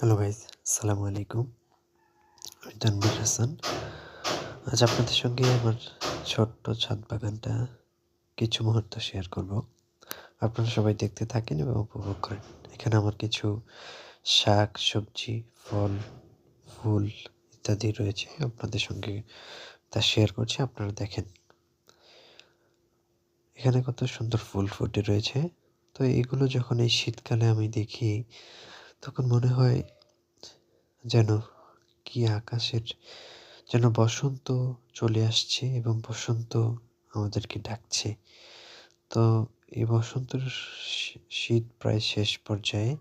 Hello guys, আসসালামু আলাইকুম। আমি তানভীর হাসান। আজ আপনাদের সঙ্গে আমার ছোট্ট ছাদ বাগানটা কিছু মুহূর্ত শেয়ার করব। আপনারা সবাই দেখতে থাকেন এবং উপভোগ করেন। এখানে আমার কিছু শাক, সবজি, ফল, ফুল ইত্যাদি রয়েছে। আপনাদের সঙ্গে তা শেয়ার করছি, আপনারা দেখেন। এখানে কত সুন্দর ফুল ফুটে রয়েছে। তো এগুলো যখন এই শীতকালে আমি দেখি, তখন মনে হয় যেন কি আকাশের যেন বসন্ত চলে আসছে এবং বসন্ত আমাদেরকে ডাকছে। তো এই বসন্তের শীত প্রায় শেষ পর্যায়ে।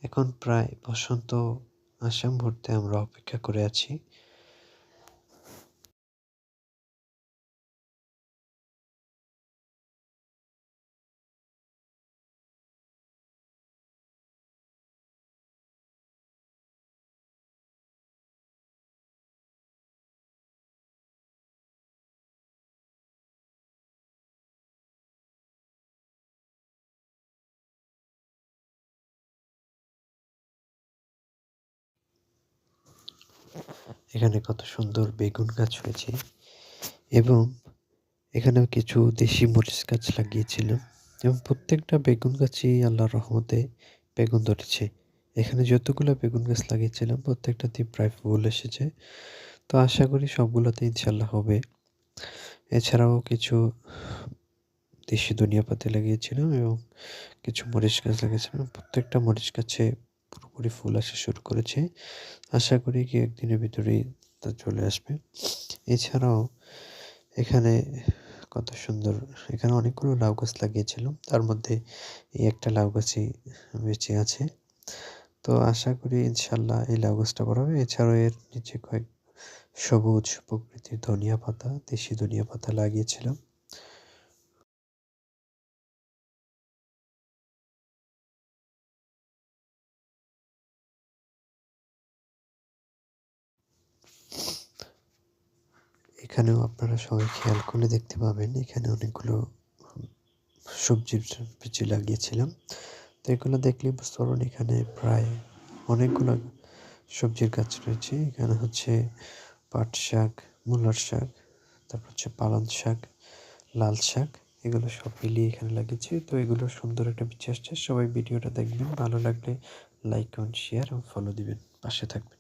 এখন প্রায় বসন্ত আসা মুহূর্তে আমরা অপেক্ষা করে আছি। এখানে কত সুন্দর বেগুন গাছ হয়েছে এবং এখানেও কিছু দেশি মরিচ গাছ লাগিয়েছিলাম এবং প্রত্যেকটা বেগুন গাছই আল্লাহর রহমতে বেগুন ধরেছে। এখানে যতগুলো বেগুন গাছ লাগিয়েছিলাম প্রত্যেকটাতেই প্রায় ফুল এসেছে। তো আশা করি সবগুলোতে ইনশাল্লাহ হবে। এছাড়াও কিছু দেশি ধনিয়া পাতা লাগিয়েছিলাম এবং কিছু মরিচ গাছ লাগিয়েছিলাম। প্রত্যেকটা মরিচ গাছে পুরোপুরি ফুল আসা শুরু করেছে। আশা করি কি একদিনের ভিতরেই তা চলে আসবে। এছাড়াও এখানে কত সুন্দর, এখানে অনেকগুলো লাউ গাছ লাগিয়েছিলাম। তার মধ্যে এই একটা লাউ গাছই বেঁচে আছে। তো আশা করি ইনশাল্লাহ এই লাউ গাছটা বড় হবে। এছাড়াও এর নিচে কয়েক সবুজ প্রকৃতির ধনিয়া পাতা, দেশি ধনিয়া পাতা লাগিয়েছিলাম। এখানেও আপনারা সবাই খেয়াল করলে দেখতে পাবেন, এখানে অনেকগুলো সবজির বীজ লাগিয়েছিলাম। তো এগুলো দেখলেই বুঝতে পারবেন এখানে প্রায় অনেকগুলো সবজির গাছ রয়েছে। এখানে হচ্ছে পাট শাক, মূলার শাক, তারপর হচ্ছে পালং শাক, লাল শাক, এগুলো সব মিলিয়ে এখানে লাগিয়েছি। তো এগুলো সুন্দর একটা বীজ আসছে। সবাই ভিডিওটা দেখবেন, ভালো লাগলে লাইক কমেন্ট শেয়ার এবং ফলো দিবেন, পাশে থাকবেন।